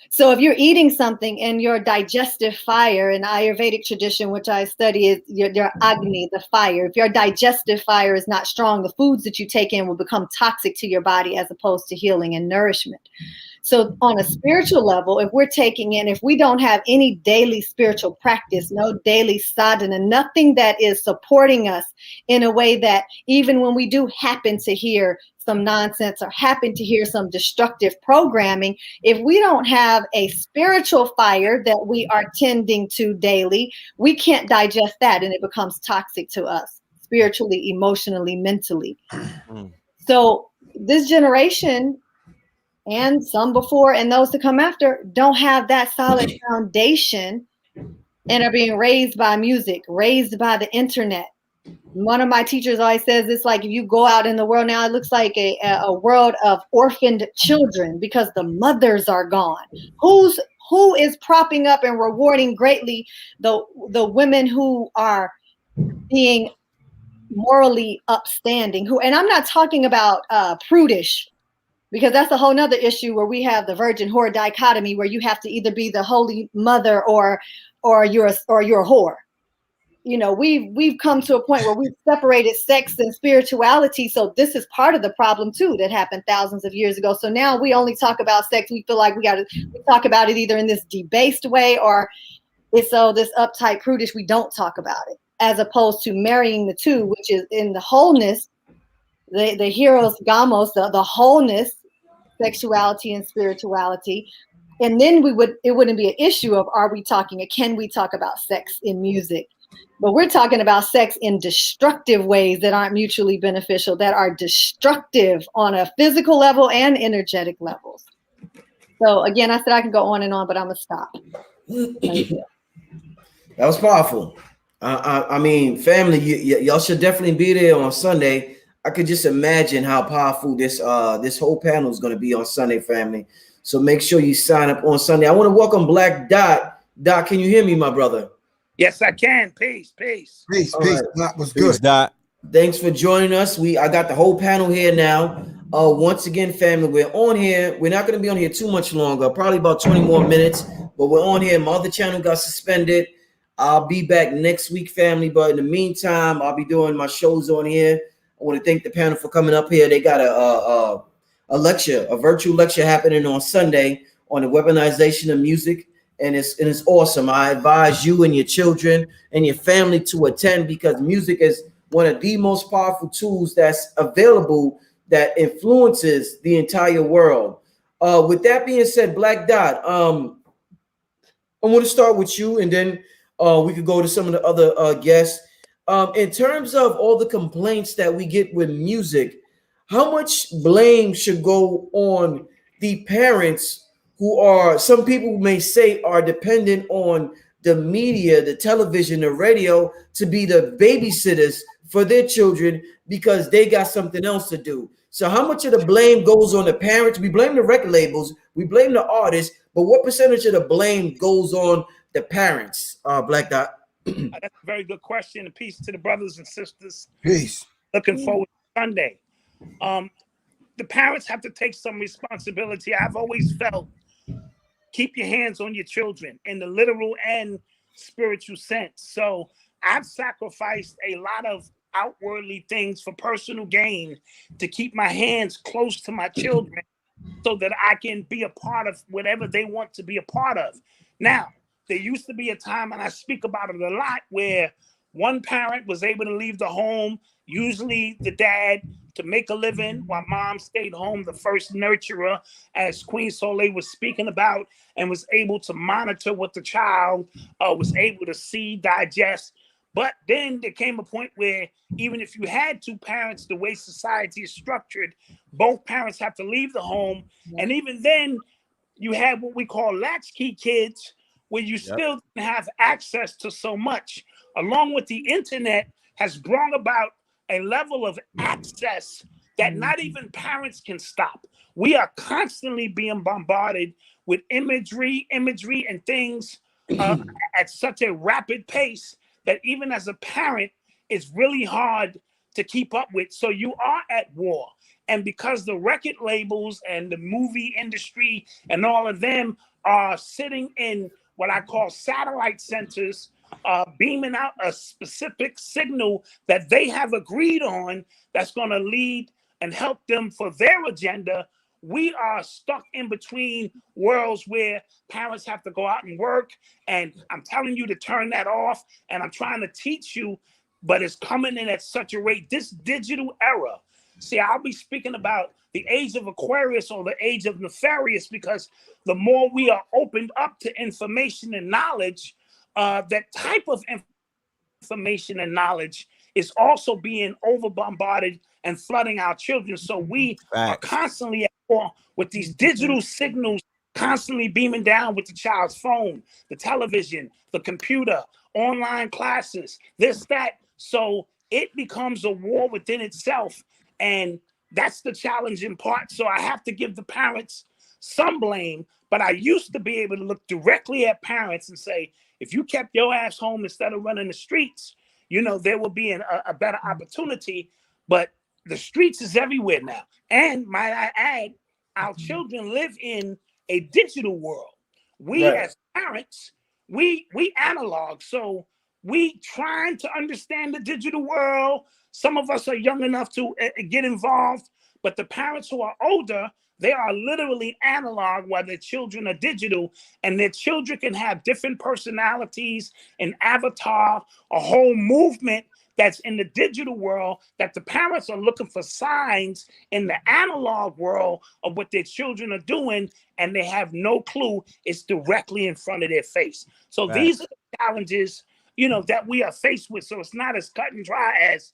So if you're eating something and your digestive fire in Ayurvedic tradition, which I study, is your Agni, the fire. If your digestive fire is not strong, the foods that you take in will become toxic to your body as opposed to healing and nourishment. So on a spiritual level, if we don't have any daily spiritual practice, no daily sadhana, nothing that is supporting us in a way that even when we do happen to hear some nonsense or happen to hear some destructive programming, if we don't have a spiritual fire that we are tending to daily, we can't digest that and it becomes toxic to us spiritually, emotionally, mentally. So this generation and some before and those to come after don't have that solid foundation and are being raised by music, raised by the internet. One of my teachers always says it's like if you go out in the world now, it looks like a world of orphaned children because the mothers are gone. Who is propping up and rewarding greatly the women who are being morally upstanding? And I'm not talking about prudish, because that's a whole nother issue where we have the virgin whore dichotomy where you have to either be the holy mother or you're a whore. You know, we've come to a point where we've separated sex and spirituality. So this is part of the problem too that happened thousands of years ago. So now we only talk about sex. We feel like we talk about it either in this debased way or it's this uptight prudish. We don't talk about it, as opposed to marrying the two, which is in the wholeness, the heroes gamos, the wholeness, sexuality and spirituality. And then it wouldn't be an issue of can we talk about sex in music? But we're talking about sex in destructive ways that aren't mutually beneficial, that are destructive on a physical level and energetic levels. So again, I said I can go on and on, but I'm gonna stop. That was powerful. I mean, family, y'all should definitely be there on Sunday. I could just imagine how powerful this whole panel is going to be on Sunday, family. So make sure you sign up on Sunday. I want to welcome Black Dot. Dot, can you hear me, my brother? Yes, I can. Peace. Peace. Right. That was Peace, good. Dot. Thanks for joining us. I got the whole panel here now. Once again, family, we're on here. We're not going to be on here too much longer, probably about 20 more minutes, but we're on here. My other channel got suspended. I'll be back next week, family. But in the meantime, I'll be doing my shows on here. I want to thank the panel for coming up here. They got a lecture, a virtual lecture happening on Sunday on the weaponization of music. And it's awesome. I advise you and your children and your family to attend because music is one of the most powerful tools that's available that influences the entire world. With that being said, Black Dot, I want to start with you and then we could go to some of the other guests. In terms of all the complaints that we get with music, how much blame should go on the parents who are, some people may say, are dependent on the media, the television, the radio to be the babysitters for their children because they got something else to do? So how much of the blame goes on the parents? We blame the record labels, we blame the artists, but what percentage of the blame goes on the parents, Black Dot? That's a very good question. And peace to the brothers and sisters. Peace. Looking forward to Sunday. The parents have to take some responsibility. I've always felt keep your hands on your children in the literal and spiritual sense. So I've sacrificed a lot of outwardly things for personal gain to keep my hands close to my children so that I can be a part of whatever they want to be a part of. Now, there used to be a time, and I speak about it a lot, where one parent was able to leave the home, usually the dad, to make a living while mom stayed home, the first nurturer, as Queen Soleil was speaking about, and was able to monitor what the child was able to see, digest. But then there came a point where even if you had two parents, the way society is structured, both parents have to leave the home. And even then, you had what we call latchkey kids, where you still didn't have access to so much. Along with the internet has brought about a level of access that not even parents can stop. We are constantly being bombarded with imagery and things at such a rapid pace that even as a parent, it's really hard to keep up with. So you are at war. And because the record labels and the movie industry and all of them are sitting in what I call satellite centers, beaming out a specific signal that they have agreed on that's going to lead and help them for their agenda. We are stuck in between worlds where parents have to go out and work, and I'm telling you to turn that off, and I'm trying to teach you, but it's coming in at such a rate. This digital era, see, I'll be speaking about the age of Aquarius or the age of nefarious, because the more we are opened up to information and knowledge, that type of information and knowledge is also being over bombarded and flooding our children. So we are constantly at war with these digital signals constantly beaming down with the child's phone, the television, the computer, online classes, this, that. So it becomes a war within itself. And that's the challenging part. So I have to give the parents some blame, but I used to be able to look directly at parents and say, if you kept your ass home instead of running the streets, you know, there will be a better opportunity. But the streets is everywhere now. And might I add, our children live in a digital world. We as parents, we analog. So we trying to understand the digital world. Some of us are young enough to get involved, but the parents who are older, they are literally analog while their children are digital, and their children can have different personalities, an avatar, a whole movement that's in the digital world that the parents are looking for signs in the analog world of what their children are doing, and they have no clue. It's directly in front of their face. So these are the challenges, you know, that we are faced with. So it's not as cut and dry as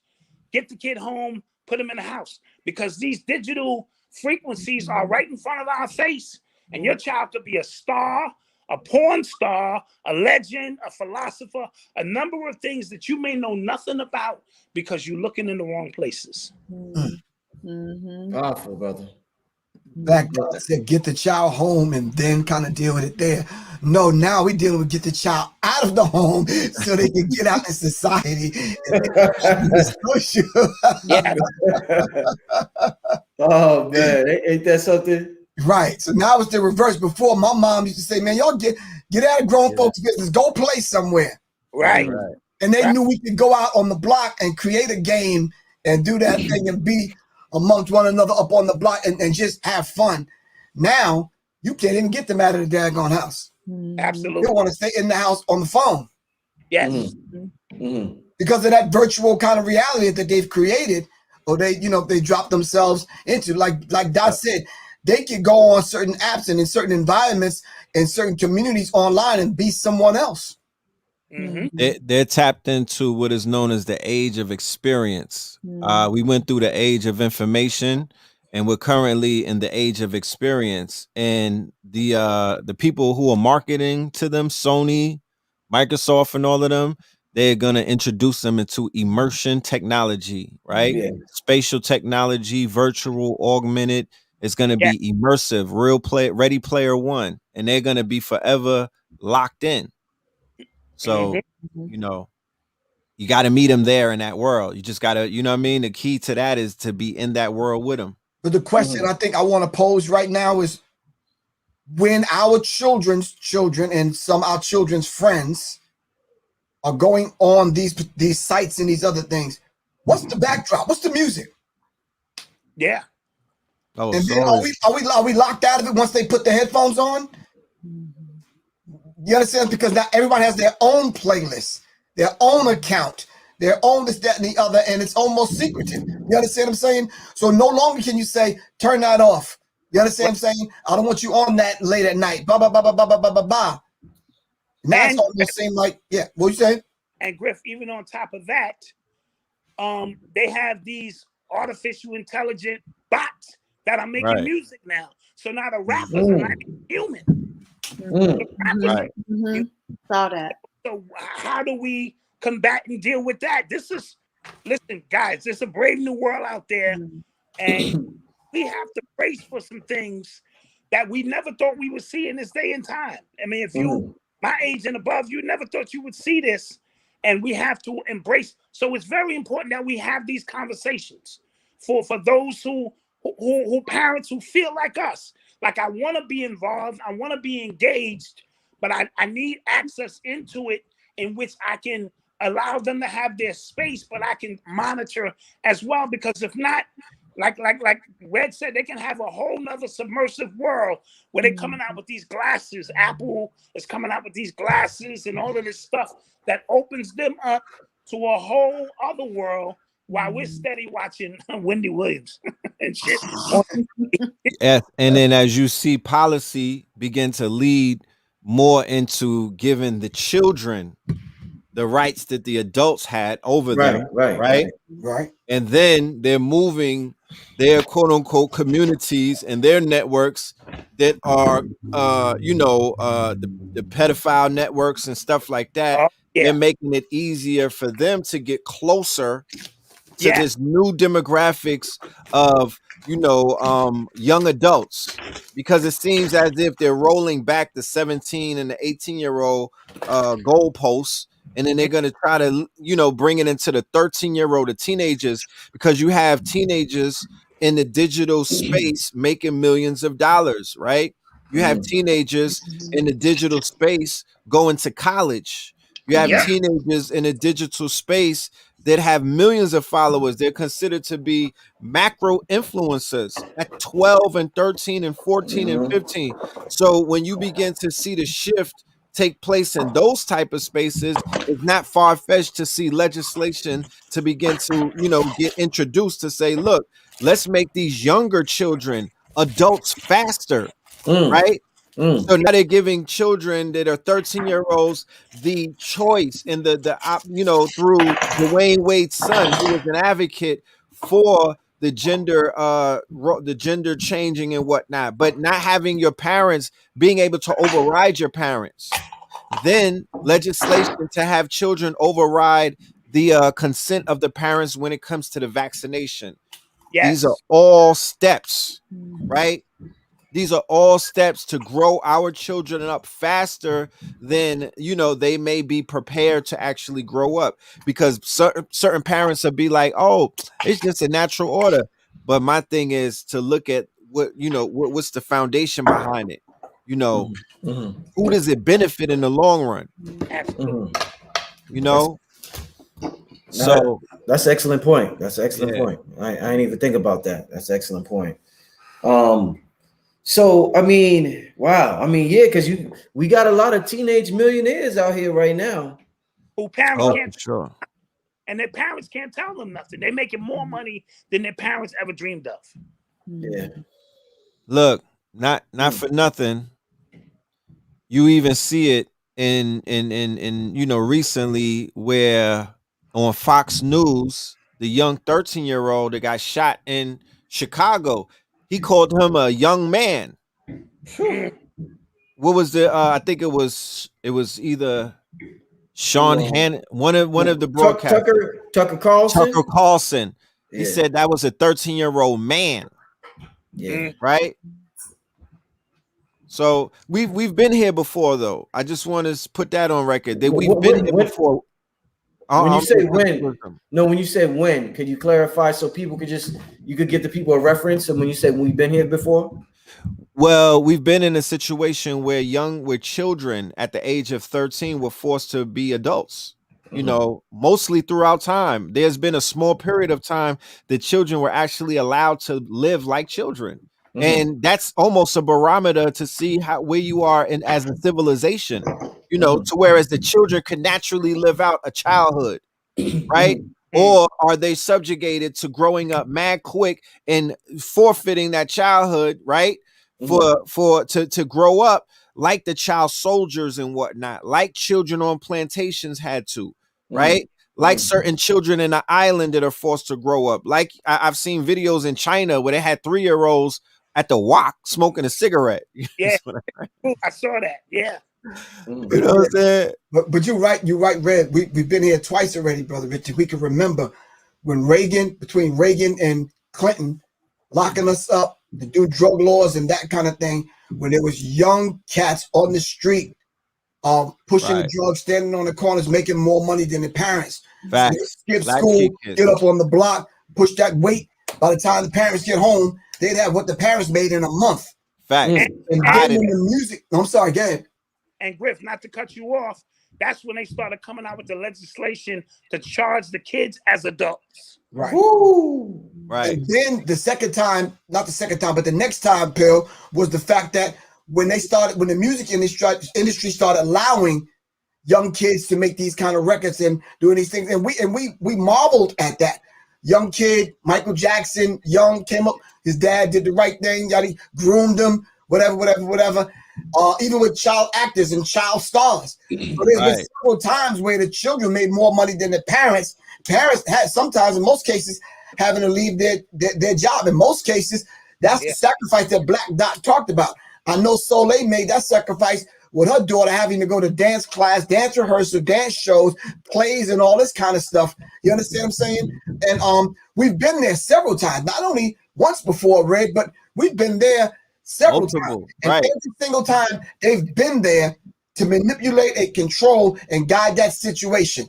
get the kid home, put him in the house, because these digital frequencies are right in front of our face, and your child could be a star, a porn star, a legend, a philosopher, a number of things that you may know nothing about because you're looking in the wrong places. Powerful, brother. Back then, I said get the child home and then kind of deal with it there. No, now we dealing with get the child out of the home so they can get out in society and social. Yeah. Oh man, ain't that something? Right. So now it's the reverse. Before, my mom used to say, "Man, y'all get out of grown folks' business. Go play somewhere." Right. And they knew we could go out on the block and create a game and do that thing and be amongst one another up on the block and just have fun. Now you can't even get them out of the daggone house. Absolutely. They want to stay in the house on the phone. Yes. Because of that virtual kind of reality that they've created, or they drop themselves into. Like Dot said, they could go on certain apps and in certain environments in certain communities online and be someone else. They're tapped into what is known as the age of experience. We went through the age of information, and we're currently in the age of experience. And the people who are marketing to them, Sony, Microsoft, and all of them, they're gonna introduce them into immersion technology, right? Yeah. Spatial technology, virtual, augmented. It's gonna be immersive, Ready Player One, and they're gonna be forever locked in. So, you know, you got to meet them there in that world. You just got to, you know what I mean? The key to that is to be in that world with them. But the question I think I want to pose right now is, when our children's children and some of our children's friends are going on these sites and these other things, what's the backdrop? What's the music? Yeah. Oh, And so then are we locked out of it once they put the headphones on? You understand? Because now everyone has their own playlist, their own account, their own this, that, and the other, and it's almost secretive. You understand what I'm saying? So no longer can you say, turn that off. You understand what I'm saying? I don't want you on that late at night. Blah, blah, blah, blah, blah, blah, blah, blah. Now it's almost seem like, what you say? And Griff, even on top of that, they have these artificial intelligent bots that are making music now. So now the rappers are not human. Saw that. So how do we combat and deal with that? Listen, guys, there's a brave new world out there, and we have to brace for some things that we never thought we would see in this day and time. I mean, if you my age and above, you never thought you would see this, and we have to embrace. So it's very important that we have these conversations for those who parents who feel like us. Like I want to be involved, I want to be engaged, but I need access into it in which I can allow them to have their space, but I can monitor as well. Because if not, like Red said, they can have a whole nother submersive world where they're coming out with these glasses. Apple is coming out with these glasses and all of this stuff that opens them up to a whole other world while we're steady watching Wendy Williams and shit. Yes, and then as you see policy begin to lead more into giving the children the rights that the adults had over them, right? Right. And then they're moving their quote unquote communities and their networks that are the pedophile networks and stuff like that. Oh, yeah. They're making it easier for them to get closer to Yeah. this new demographics of young adults, because it seems as if they're rolling back the 17 and the 18-year-old goalposts, and then they're going to try to bring it into the 13-year-old, the teenagers, because you have teenagers in the digital space making millions of dollars, right? You have teenagers in the digital space going to college. You have Yeah. teenagers in a digital space that have millions of followers. They're considered to be macro influencers at 12 and 13 and 14 and 15. So when you begin to see the shift take place in those type of spaces, it's not far-fetched to see legislation to begin to, get introduced to say, look, let's make these younger children adults faster, right? So now they're giving children that are 13-year-olds the choice and the through Dwayne Wade's son, who was an advocate for the gender changing and whatnot, but not having your parents being able to override your parents. Then legislation to have children override the consent of the parents when it comes to the vaccination. Yes. These are all steps, right? These are all steps to grow our children up faster than, they may be prepared to actually grow up, because certain parents will be like, oh, it's just a natural order. But my thing is to look at what's the foundation behind it? Who does it benefit in the long run? So that's an excellent point. That's an excellent point. I didn't even think about that. That's an excellent point. So I mean, wow. I mean, yeah, because we got a lot of teenage millionaires out here right now. Who parents can't, sure. And their parents can't tell them nothing. They're making more money than their parents ever dreamed of. Yeah. Look, not for nothing. You even see it in recently, where on Fox News, the young 13-year-old that got shot in Chicago, he called him a young man. What was the I think it was either Sean Hannon, one of the broadcasters, Tucker Carlson. Tucker Carlson. He said that was a 13-year-old man. Yeah. Right. So we've been here before, though. I just want to put that on record that we've been here before. When you say when you say when, could you clarify so people you could give the people a reference? And when you say we've been here before? Well, we've been in a situation where children at the age of 13 were forced to be adults. Mostly throughout time. There's been a small period of time that children were actually allowed to live like children. And that's almost a barometer to see where you are as a civilization, to whereas the children can naturally live out a childhood, right? Or are they subjugated to growing up mad quick and forfeiting that childhood, right? To grow up like the child soldiers and whatnot, like children on plantations had to, right? Like certain children in the island that are forced to grow up. Like I've seen videos in China where they had 3-year-olds at the wok smoking a cigarette. Yeah, I saw that. Yeah. You know what I'm saying? But you're right, Red. We've been here twice already, Brother Richard. We can remember when between Reagan and Clinton locking us up to do drug laws and that kind of thing, when there was young cats on the street pushing the drugs, standing on the corners, making more money than their parents. Facts. Skip school, get up on the block, push that weight. By the time the parents get home, they'd have what the parents made in a month. Facts. And then when the music, I'm sorry, go ahead. And Griff, not to cut you off, that's when they started coming out with the legislation to charge the kids as adults. Right. Woo. Right. And then the second time, not the second time, but the next time, Pill, was the fact that when the music industry started allowing young kids to make these kind of records and doing these things, and we marveled at that. Young kid, Michael Jackson, young, came up, his dad did the right thing, he groomed him, whatever. Even with child actors and child stars. So there's been several times where the children made more money than the parents. Parents had sometimes, in most cases, having to leave their job. In most cases, that's the sacrifice that Black Dot talked about. I know Soleil made that sacrifice with her daughter having to go to dance class, dance rehearsal, dance shows, plays, and all this kind of stuff. You understand what I'm saying? And we've been there several times, not only once before, Red, but we've been there several times. And every single time they've been there to manipulate and control and guide that situation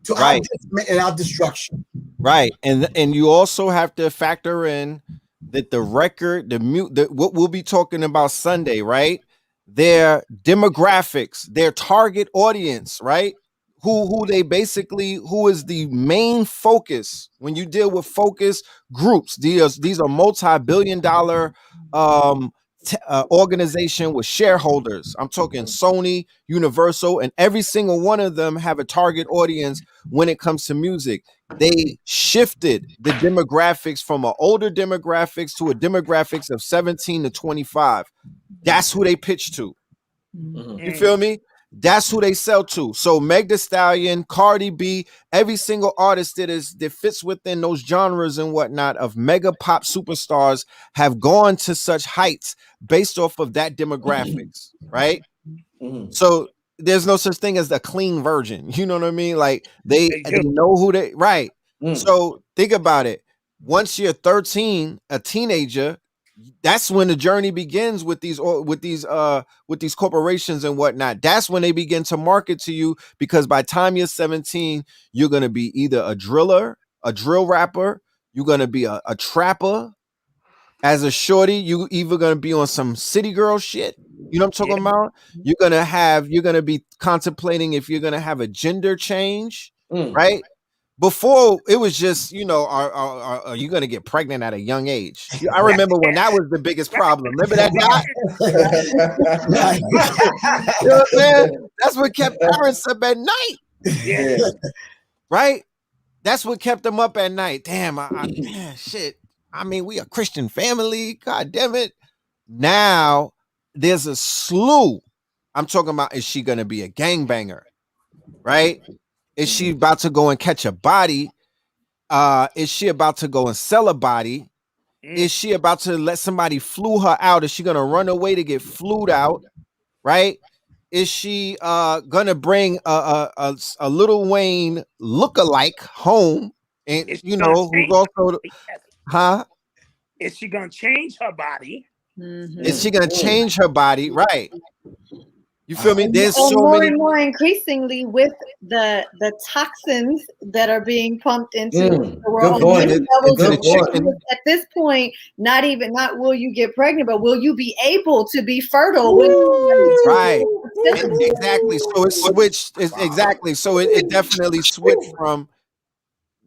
to our detriment and our destruction. Right. And you also have to factor in that the record, what we'll be talking about Sunday, right? Their demographics, their target audience, right? Who is the main focus when you deal with focus groups. These are multi-billion-dollar organization with shareholders. I'm talking Sony, Universal, and every single one of them have a target audience when it comes to music. They shifted the demographics from an older demographics to a demographics of 17 to 25. That's who they pitch to. You feel me? That's who they sell to. So Meg Thee Stallion, Cardi B, every single artist that fits within those genres and whatnot of mega pop superstars have gone to such heights based off of that demographics, right? So there's no such thing as the clean virgin. You know what I mean? Like they know who they right. So think about it. Once you're 13, a teenager, that's when the journey begins with these corporations and whatnot. That's when they begin to market to you, because by the time you're 17, you're gonna be either a driller, a drill rapper, you're gonna be a trapper. As a shorty, you either gonna be on some city girl shit. You know what I'm talking about? You're gonna be contemplating if you're gonna have a gender change, right? Before it was just, are you going to get pregnant at a young age? I remember when that was the biggest problem. Remember that guy? You know what I'm saying? That's what kept parents up at night. Yeah. Right? That's what kept them up at night. Damn, shit. I mean, we a Christian family. God damn it. Now there's a slew. I'm talking about, is she going to be a gangbanger? Right? Is she about to go and catch a body? Is she about to go and sell a body? Is she about to let somebody flew her out? Is she gonna run away to get flued out? Right? Is she gonna bring a Lil Wayne lookalike home? And who's also Is she gonna change her body? Is she gonna change her body? Right. You feel me? There's and so more many. and more increasingly with the toxins that are being pumped into the world. At this point, not will you get pregnant, but will you be able to be fertile? Right. Exactly. So it switched. Exactly. So it definitely switched from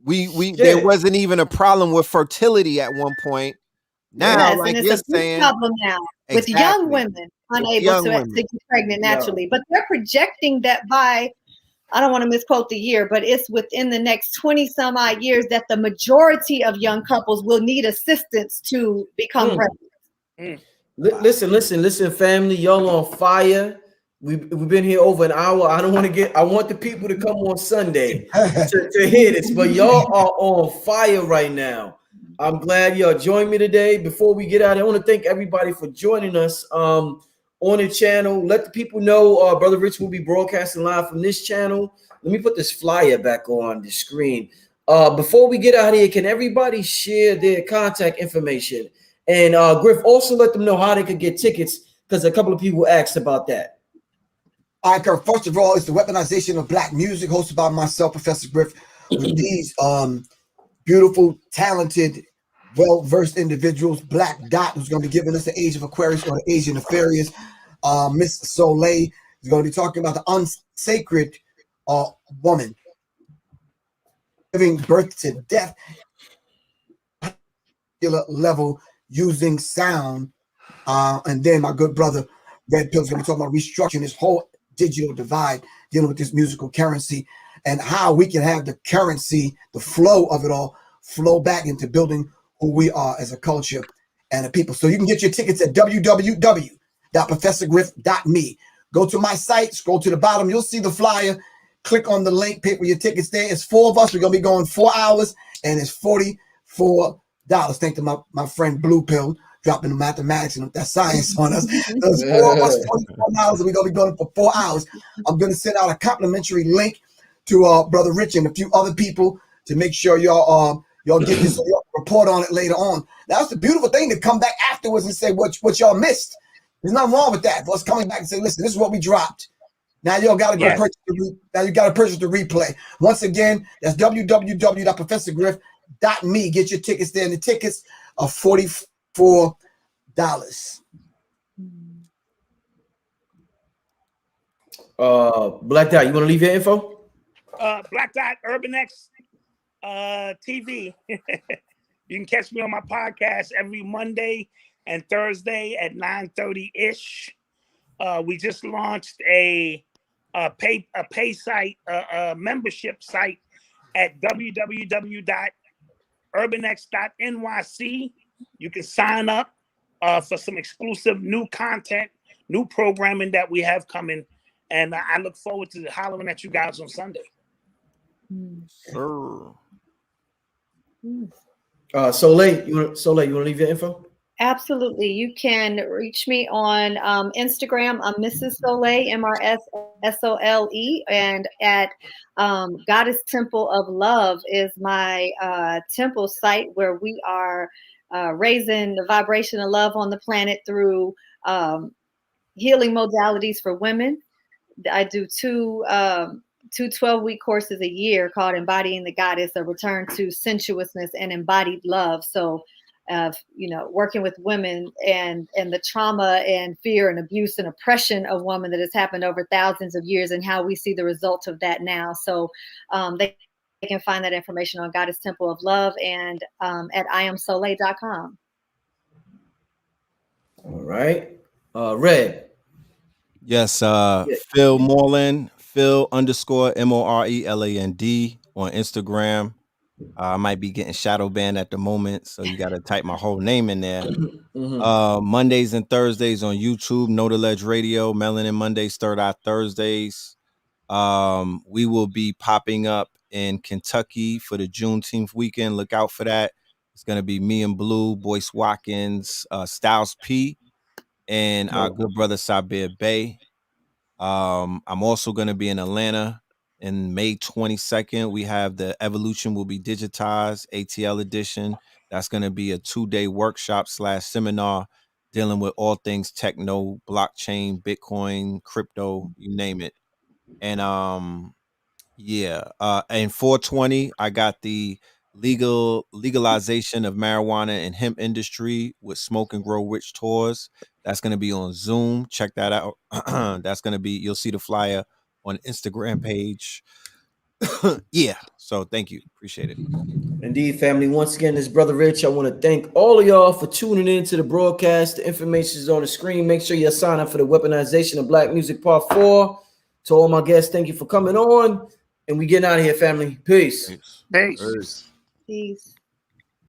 there wasn't even a problem with fertility at one point. Now, like and you're it's a saying, problem now with young women unable to get pregnant naturally. But they're projecting that by, I don't want to misquote the year, but it's within the next 20 some odd years that the majority of young couples will need assistance to become pregnant. Listen, family, y'all on fire. We've been here over an hour. I want the people to come on Sunday to hear this, but y'all are on fire right now. I'm glad y'all joined me today. Before we get out, I want to thank everybody for joining us on the channel. Let the people know Brother Rich will be broadcasting live from this channel. Let me put this flyer back on the screen. Before we get out of here, can everybody share their contact information? And Griff, also let them know how they could get tickets, because a couple of people asked about that. All right, Kirk. First of all, it's the Weaponization of Black Music, hosted by myself, Professor Griff, with these beautiful, talented well-versed individuals. Black Dot, who's going to be giving us the Age of Aquarius or the Age of Nefarious. Miss Soleil is going to be talking about the unsacred woman giving birth to death level using sound. And then my good brother Red Pill's going to be talking about restructuring this whole digital divide, dealing with this musical currency, and how we can have the currency, the flow of it all, flow back into building who we are as a culture and a people. So you can get your tickets at www.professorgriff.me. Go to my site, scroll to the bottom, you'll see the flyer. Click on the link, pay for your tickets there. It's 4 of us. We're going to be going 4 hours, and it's $44. Thank to my friend Blue Pill dropping the mathematics and that science on us. There's 4 of us, 44 hours, and we're going to be going for 4 hours. I'm going to send out a complimentary link to Brother Rich and a few other people to make sure y'all get this report on it later on. That's the beautiful thing, to come back afterwards and say what y'all missed. There's nothing wrong with that. For us coming back and say, listen, this is what we dropped. Now y'all got to go purchase now you got to purchase the replay. Once again, that's www.professorgriff.me. Get your tickets there, and the tickets are $44. Black Dot, you want to leave your info? Black Dot UrbanX TV. You can catch me on my podcast every Monday and Thursday at 9:30 ish. We just launched a pay site, a membership site at www.urbanx.nyc. You can sign up for some exclusive new content, new programming that we have coming, and I look forward to hollering at you guys on Sunday. Sure. Soleil, you want to leave your info? Absolutely. You can reach me on Instagram. I'm Mrs. Soleil, MRSSOLE, and at Goddess Temple of Love is my temple site where we are raising the vibration of love on the planet through healing modalities for women. I do two 12-week courses a year called Embodying the Goddess, a return to sensuousness and embodied love. So working with women and the trauma and fear and abuse and oppression of women that has happened over thousands of years, and how we see the results of that now. So they can find that information on Goddess Temple of Love and at iamsoleil.com. All right. Red. Yes, Phil Moreland, Phil_MORELAND on Instagram. I might be getting shadow banned at the moment, so you got to type my whole name in there. Mondays and Thursdays on YouTube, Know the Ledge Radio, Melanin Mondays, Third Eye Thursdays. We will be popping up in Kentucky for the Juneteenth weekend. Look out for that. It's going to be me and Blue, Boyce Watkins, Styles P, and our good brother Sabir Bey. I'm also going to be in Atlanta in May 22nd. We have the Evolution Will Be Digitized ATL edition. That's going to be a 2-day workshop / seminar dealing with all things techno, blockchain, Bitcoin, crypto, you name it. And in 420, I got the legalization of marijuana and hemp industry with Smoke and Grow Rich tours. That's going to be on Zoom. Check that out. That's going to be, you'll see the flyer on Instagram page. Yeah. So thank you. Appreciate it. Indeed, family. Once again, this Brother Rich. I want to thank all of y'all for tuning in to the broadcast. The information is on the screen. Make sure you sign up for the Weaponization of Black Music Part 4. To all my guests, thank you for coming on. And we getting out of here, family. Peace. Peace. Peace.